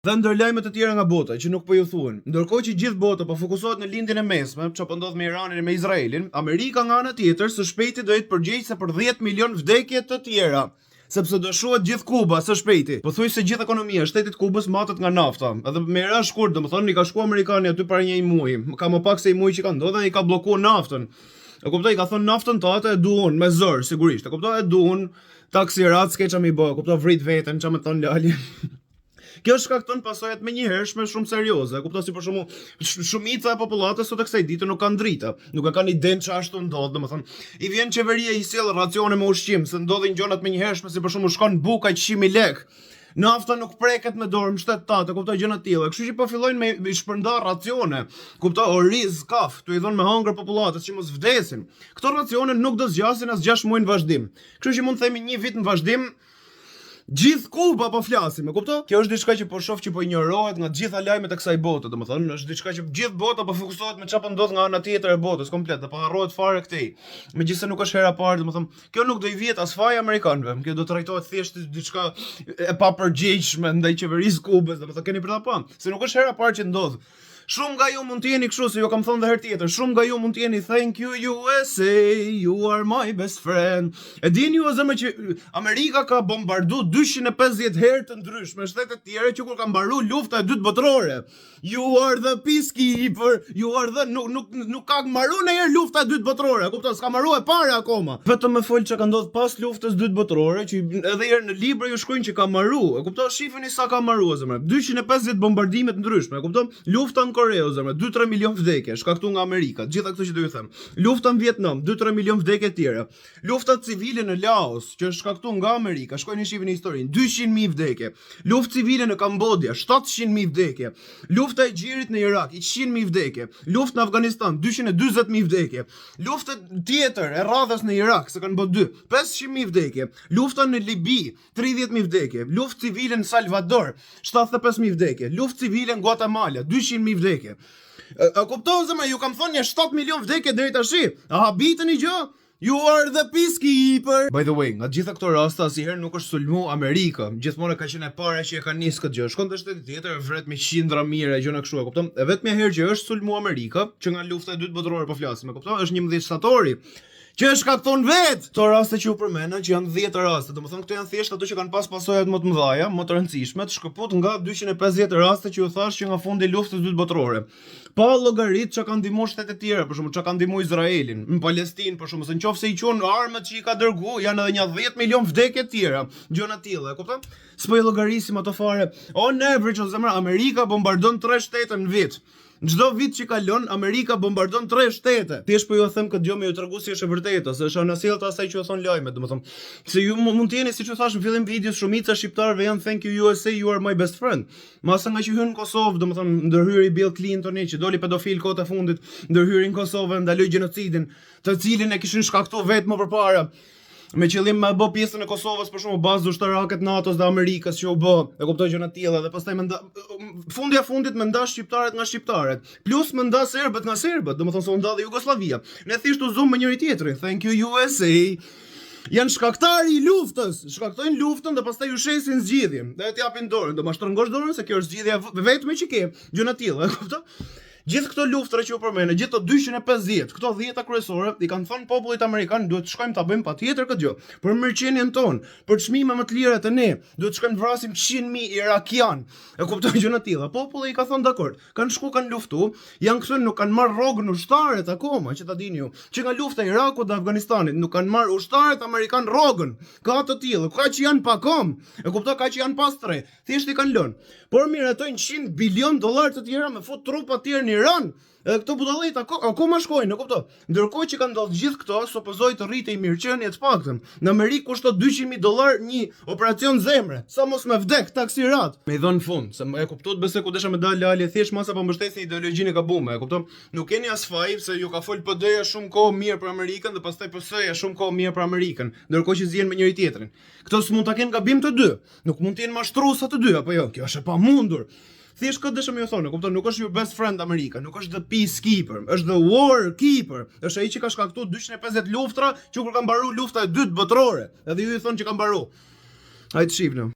Dhe ndërlajmet të tjera nga bota që nuk po ju thuhen. Ndërkohë që gjithë bota po fokusohet në lindjen e mesme, çfarë po ndodh me Iranin e me Izraelin, Amerika nga ana tjetër së shpejti do jetë përgjegjëse për 10 milion vdekje të tjera, sepse do shohet gjithë Kuba së shpejti. Pothuajse gjithë ekonomia e shtetit Kubës matet nga nafta. Edhe me ra shkurt, domethënë i ka shkuar Amerikani aty para një muaji. Ka më pak se një muaj që ka ndodhur dhe i ka bllokuar naftën. E kuptoj, i ka thonë naftën tate e duon me zor, sigurisht. E kuptoj, e duon taksirat s'ke çam i bë. Kuptoj, vrit veten çam e thon lali. Kjo shkakton pasojat më njëhershme shumë serioze. E kuptoj, si për shembull, shumica e popullatës sot e kësaj dite nuk kanë drita, nuk e kanë idenë ç'ashtu ndodh, domethënë, i vjen qeveria i sjell racione me ushqim, se ndodhin gjonat më njëhershme, si për shembull shkon buka 100.000 lekë. Nafta nuk preket me dorë, mbështet tatë, kuptoj gjëra të tilla. Kështu që po fillojnë me shpërndar racione. Kuptoj, oriz, kaf, tu i dhon me hëngër popullatës që mos vdesin. Këto racione nuk do zgjasin as 6 muaj në vazhdim. Kështu që mund të themi 1 vit në vazhdim. Gjithë Kuba po flasim, e kupto? Kjo është diçka që po shoh që po injorohet nga të gjitha lajmet e kësaj bote, domethënë është diçka që gjithë bota po fokusohet me çfarë po ndodh nga ana tjetër e botës komplet, apo harrohet fare këtej. Megjithëse nuk është hera e parë, domethënë, kjo nuk do i vihet as faj amerikanëve. Kjo do trajtohet thjesht diçka e papërgjegjshme ndaj qeverisë Kubës, domethënë keni për ta pa, se nuk është hera e parë që ndodh. Shumë nga ju mund të jeni kështu, se ju kam thënë dhe herë tjetër, shumë nga ju mund të jeni thank you USA, you are my best friend. E dini ju o zemër që Amerika ka bombardu 250 herë të ndryshme shtete tjera që kur ka mbaru lufta e dytë botërore. You are the peacekeeper, you are the... Nuk ka mbaru në herë lufta e dytë botërore, kupton, s'ka mbaru e para akoma. Vetëm me fol që ka ndodhur pas luftës dytë botërore, që edhe herë në libra ju shkruajnë që ka mbaru, e kupton, shifeni sa ka mbaru o zemër. 250 bombardime të ndryshme, e kupton? Lufta në Koreu, zemër, 2-3 milion vdekje, shkaktuar nga Amerika. Gjitha këto që do ju them. Lufta në Vietnam, 2-3 milion vdekje tjera. Lufta civile në Laos, që është shkaktuar nga Amerika, shkojeni shihni historinë, 200.000 vdekje. Luftë civile në Kambodja, 700.000 vdekje. Lufta e Gjirit në Irak, 100.000 vdekje. Luftë në Afganistan, 240.000 vdekje. Luftë tjetër e radhës në Irak, se kanë bërë 2, 500.000 vdekje. Lufta në Libi, 30.000 vdekje. Luftë civile në Salvador, 75.000 vdekje. Luftë civile në Guatemala, 200.000 vdekje. A kupton zemra, ju kam thonë një 7 milion vdekje deri tash. A habiteni gjë? You are the peacekeeper. By the way, nga gjitha këto raste asnjëherë nuk është sulmu Amerika. Gjithmonë ka qenë e para që e ka nisë këtë gjë. Shkon te shteti tjetër, vret me qindra mira gjëna kështu, e kupton? E vetmja herë që është sulmu Amerika, që nga lufta e dytë botërore po flasim, e kupton? Është 11 shtatori. Që është shkakton vetë këto raste që u përmenda, që janë 10 raste. Domethënë këto janë thjesht ato që kanë pas pasojat më të mëdha, më të rëndësishme, të shkëput nga 250 raste që u thash që nga fundi i luftës së dytë botërore. Pa llogarit çka kanë ndihmuar shtetet e tjera, për shembull çka kanë ndihmuar Izraelin, në Palestinë, për shembull, nëse i quhen armët që i ka dërguar, janë edhe një 10 milion vdekje të tjera, gjëna të tilla, e kupton? S'po i llogarisim ato fare. On average, zemra, Amerika bombardon 3 shtete në vit. Çdo vit që kalon, Amerika bombardon 3 shtete. Thjesht po ju them këtë gjë me ju tregu si është e vërtetë, se është anasjellta asaj që u thon lajmet, domethënë, se ju mund të jeni siç u thash në fillim videos, shumica shqiptarëve janë thank you USA, you are my best friend. Masa nga që hyn në Kosovë, domethënë ndërhyri Bill Clinton që doli pedofil kohët e fundit, ndërhyri në Kosovë, ndaloi gjenocidin, të cilin e kishin shkaktuar vetë më përpara. Me qëllim me bë pjesën e Kosovës për shkak bazë ushtarake të NATO-s dhe Amerikës që u bë, e kuptoj gjëra të tilla dhe pastaj fundi fundit më nda shqiptarët nga shqiptarët, plus më nda serbët nga serbët, domethënë se u nda dhe Jugosllavia. Ne thjesht u zum me njëri tjetrin. Thank you USA. Janë shkaktari i luftës, shkaktojnë luftën dhe pastaj u shesin zgjidhjen. Dhe të japin dorën, do ma shtrëngosh dorën se kjo është zgjidhja vetme që ke. Gjëra të tilla, e kupton? Gjithë këto luftra që u përmendën, gjithë të 250, këto 10 kryesore, i kanë thënë popullit amerikan, duhet të shkojmë ta bëjmë patjetër këtë gjë. Për mirëqenien tonë, për çmime më të lira të ne, duhet të shkojmë të vrasim 100.000 irakian. E kuptoj gjëna të tilla. Populli i ka thënë dakord. Kanë shku, kanë luftu, janë këtu nuk kanë marrë rrogën ushtarët akoma, që ta dini ju. Që nga lufta e Irakut dhe Afganistanit nuk kanë marrë ushtarët amerikan rrogën. Ka të tillë, ka që janë pakom. E kuptoj, ka që janë pas 3. Thjesht i kanë lënë. Por miratojnë 100 bilion dollar të tjera me fut trupa të tjerë në Iran. Edhe këto budallëit akoma shkojnë, e kupton? Ndërkohë që kanë ndodhur gjithë këto, supozoj të rritej mirëqenie të paktën. Në Amerikë kushton 200.000 dollar një operacion zemre. Sa mos me vdek taksirat. Me i dhën fund, se e kuptot besoj ku desha me dal lale thjesht masa po mbështesin ideologjinë e gabuar, e kupton? Nuk keni as faj se ju ka fol PD-ja shumë kohë mirë për Amerikën dhe pastaj PS-ja shumë kohë mirë për Amerikën, ndërkohë që zihen me njëri tjetrin. Këto s'mund ta kenë gabim të dy. Nuk mund të jenë mashtruesa të dy, apo jo? Kjo është e pamundur. Thjesht këtë dëshëm ju thonë, kupton, nuk është your best friend Amerika, nuk është the peacekeeper, është the war keeper. Është ai që ka shkaktuar 250 luftra që kur ka mbaruar lufta e dytë botërore. Edhe ju i thonë që ka mbaruar. Hajde shihni.